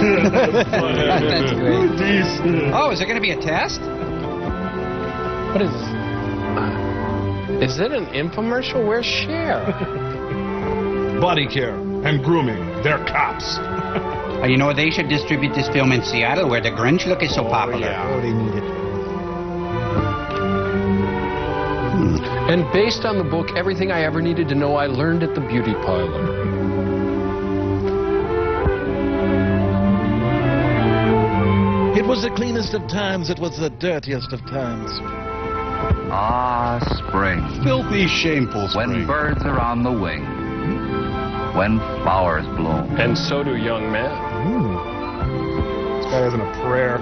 That's great. Oh, is there going to be a test? What is this? Is it an infomercial? Where's Cher? Body care and grooming. They're cops. You know, they should distribute this film in Seattle, where the Grinch look is so popular. Yeah. Oh, they need it. And based on the book, everything I ever needed to know, I learned at the beauty parlor. It was the cleanest of times. It was the dirtiest of times. Ah, spring. Filthy, shameful spring. When birds are on the wing. When flowers bloom. And so do young men. This guy isn't a prayer.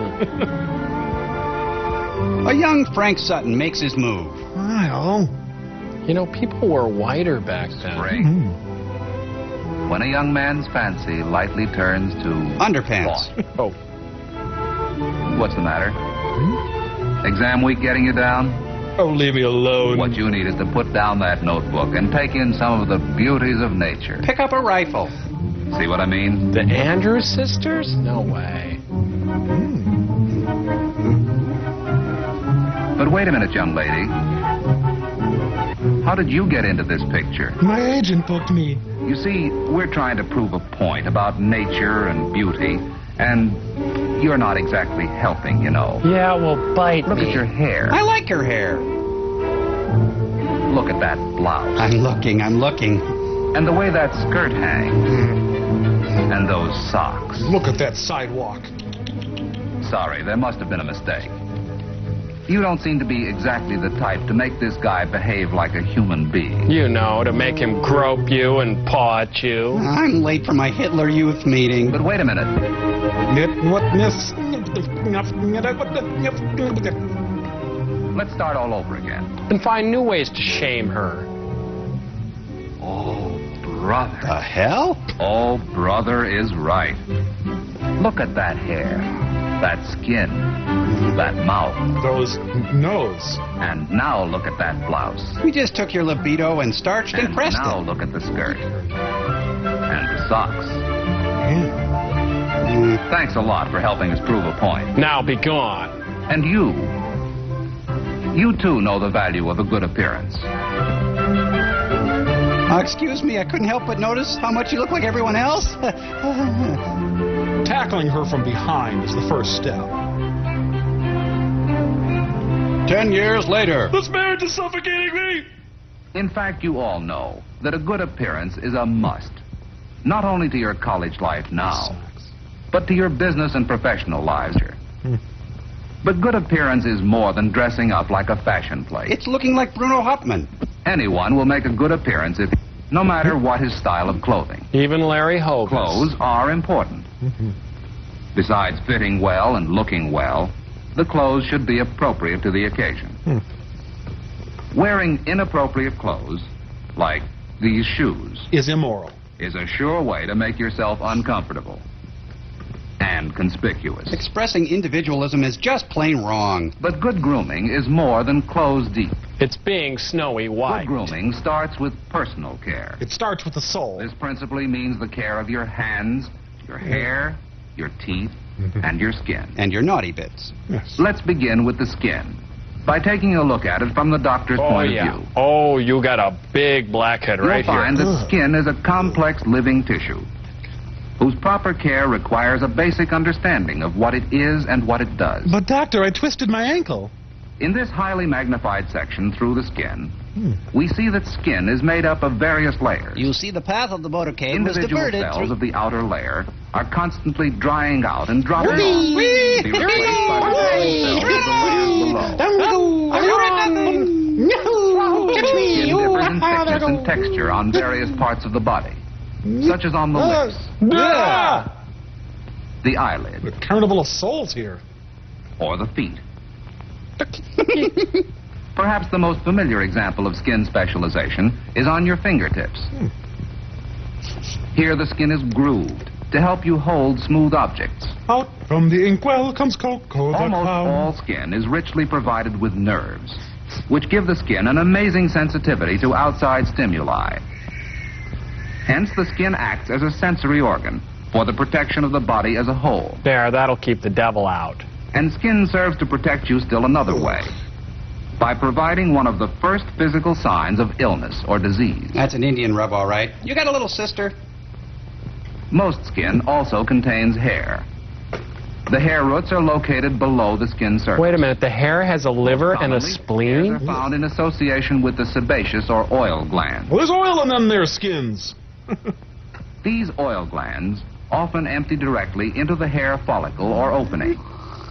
A young Frank Sutton makes his move. Well, You know, people were whiter back then. Spring. When a young man's fancy lightly turns to... Underpants. Oh. What's the matter? Exam week getting you down? oh, leave me alone. What you need is to put down that notebook and take in some of the beauties of nature. Pick up a rifle. See what I mean? The Andrews sisters? No way. But wait a minute, young lady. How did you get into this picture? My agent booked me. You see, we're trying to prove a point about nature and beauty, and you're not exactly helping, you know. Yeah, well, bite Look me. at your hair. I like her hair. Look at that blouse. I'm looking. And the way that skirt hangs. And those socks. Look at that sidewalk. Sorry, there must have been a mistake. You don't seem to be exactly the type to make this guy behave like a human being. You know, to make him grope you and paw at you. I'm late for my Hitler Youth meeting. But wait a minute. Let's start all over again. And find new ways to shame her. Oh, brother. The hell? Oh, brother is right. Look at that hair, that skin, that mouth. Those nose. And now look at that blouse. We just took your libido and starched and pressed now it. look at the skirt. And the socks. Thanks a lot for helping us prove a point. Now be gone. And you too know the value of a good appearance. Excuse me, I couldn't help but notice how much you look like everyone else. Tackling her from behind is the first step. 10 years later. This marriage is suffocating me. In fact, you all know that a good appearance is a must. Not only to your college life now, but to your business and professional lives. But good appearance is more than dressing up like a fashion plate. It's looking like Bruno Hauptmann. Anyone will make a good appearance if, no matter what his style of clothing. Even Larry Hogan. Clothes are important. Besides fitting well and looking well, the clothes should be appropriate to the occasion. Wearing inappropriate clothes, like these shoes, Is immoral. is a sure way to make yourself uncomfortable and conspicuous. Expressing individualism is just plain wrong. But good grooming is more than clothes deep. It's being snowy Good white. grooming starts with personal care. It starts with the soul. This principally means the care of your hands, your hair, your teeth, and your skin. And your naughty bits. Yes. Let's begin with the skin by taking a look at it from the doctor's point of view. Oh, you got a big blackhead right You'll find here. that skin is a complex living tissue whose proper care requires a basic understanding of what it is and what it does. But doctor, I twisted my ankle. In this highly magnified section through the skin, we see that skin is made up of various layers. You see, the path of the motorcade was Individual diverted cells through... of the outer layer are constantly drying out and dropping off to Whee! be replaced by the cells of the layer below. Skin differs in thickness and texture on various parts of the body, such as on the lips, the eyelid, The carnival of souls here. or the feet. Perhaps the most familiar example of skin specialization is on your fingertips. Here the skin is grooved to help you hold smooth objects. Out from the inkwell comes Coco the Almost clown. all skin is richly provided with nerves, which give the skin an amazing sensitivity to outside stimuli. Hence, the skin acts as a sensory organ, for the protection of the body as a whole. There, that'll keep the devil out. And skin serves to protect you still another way, by providing one of the first physical signs of illness or disease. That's an Indian rub, all right. You got a little sister? Most skin also contains hair. The hair roots are located below the skin surface. Wait a minute, the hair has a liver and a Commonly, spleen? hairs are found in association with the sebaceous or oil glands. Well, there's oil in them there skins. These oil glands often empty directly into the hair follicle or opening,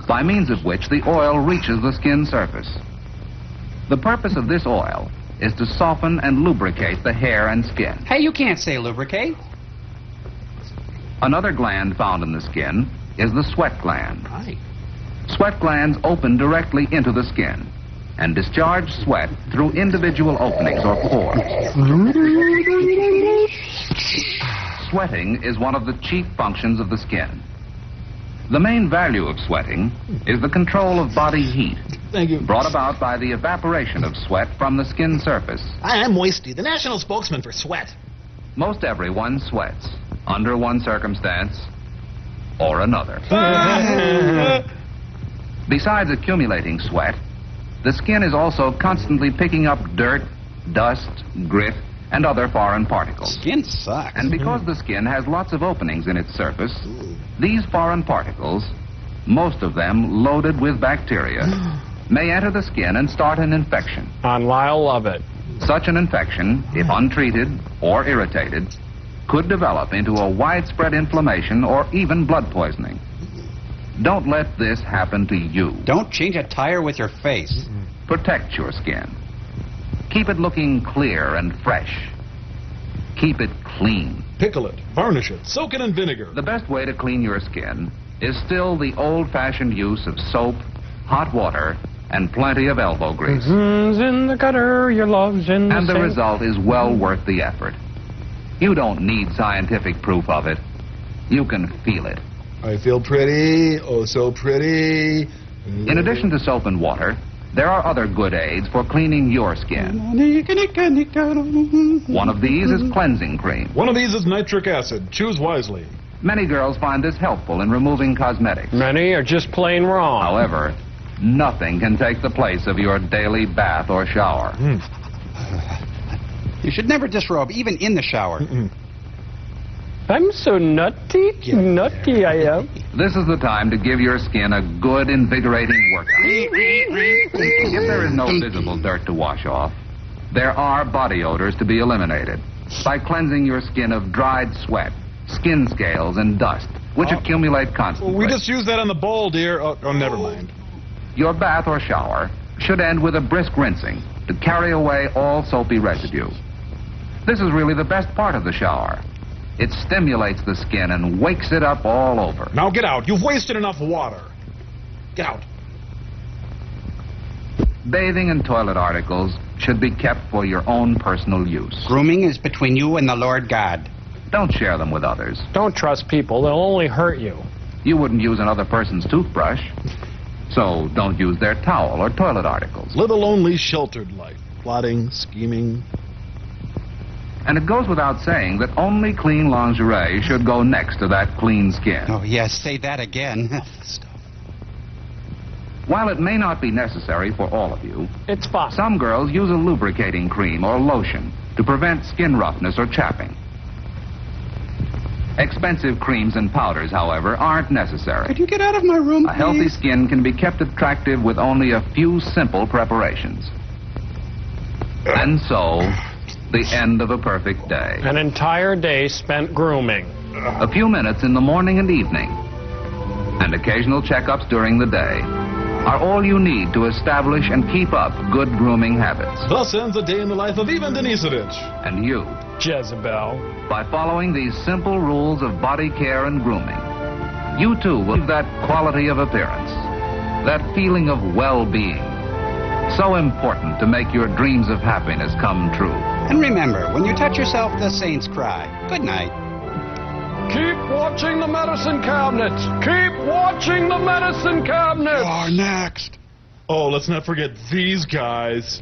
by means of which the oil reaches the skin surface. The purpose of this oil is to soften and lubricate the hair and skin. Hey, you can't say lubricate. Another gland found in the skin is the sweat gland. Right. Sweat glands open directly into the skin and discharge sweat through individual openings or pores. Sweating is one of the chief functions of the skin. The main value of sweating is the control of body heat, Thank you. brought about by the evaporation of sweat from the skin surface. I'm Moisty, the national spokesman for sweat. Most everyone sweats, under one circumstance or another. Besides accumulating sweat, the skin is also constantly picking up dirt, dust, grit, and other foreign particles. Skin sucks. And because the skin has lots of openings in its surface, these foreign particles, most of them loaded with bacteria, may enter the skin and start an infection. On Lyle Lovett. Such an infection, if untreated or irritated, could develop into a widespread inflammation or even blood poisoning. Don't let this happen to you. Don't change a tire with your face. Protect your skin. Keep it looking clear and fresh. Keep it clean. Pickle it, varnish it, soak it in vinegar. The best way to clean your skin is still the old-fashioned use of soap, hot water, and plenty of elbow grease. In the gutter, your love's in the And the sink. result is well worth the effort. You don't need scientific proof of it. You can feel it. I feel pretty, oh so pretty. In addition to soap and water, there are other good aids for cleaning your skin. One of these is cleansing cream. One of these is nitric acid. Choose wisely. Many girls find this helpful in removing cosmetics. Many are just plain wrong. However, nothing can take the place of your daily bath or shower. You should never disrobe, even in the shower. I'm so nutty, nutty I am. This is the time to give your skin a good, invigorating workout. If there is no visible dirt to wash off, there are body odors to be eliminated by cleansing your skin of dried sweat, skin scales, and dust, which accumulate constantly. We just used that on the bowl, dear. Oh, never mind. Your bath or shower should end with a brisk rinsing to carry away all soapy residue. This is really the best part of the shower. It stimulates the skin and wakes it up all over. Now get out. You've wasted enough water. Get out. Bathing and toilet articles should be kept for your own personal use. Grooming is between you and the Lord God. Don't share them with others. Don't trust people, they'll only hurt you. You wouldn't use another person's toothbrush, so don't use their towel or toilet articles. Live a lonely, sheltered life. Plotting, scheming. And it goes without saying that only clean lingerie should go next to that clean skin. Oh, yes, say that again. While it may not be necessary for all of you, It's fine. some girls use a lubricating cream or lotion to prevent skin roughness or chapping. Expensive creams and powders, however, aren't necessary. Could you get out of my room, A healthy please? skin can be kept attractive with only a few simple preparations. And so, the end of a perfect day. An entire day spent grooming. A few minutes in the morning and evening, and occasional checkups during the day, are all you need to establish and keep up good grooming habits. Thus ends a day in the life of Ivan Denisovich. And you, Jezebel. by following these simple rules of body care and grooming, you too will have that quality of appearance, that feeling of well-being, so important to make your dreams of happiness come true. And remember, when you touch yourself, the saints cry. Good night. Keep watching the medicine cabinet. Keep watching the medicine cabinet. Next. Oh, let's not forget these guys.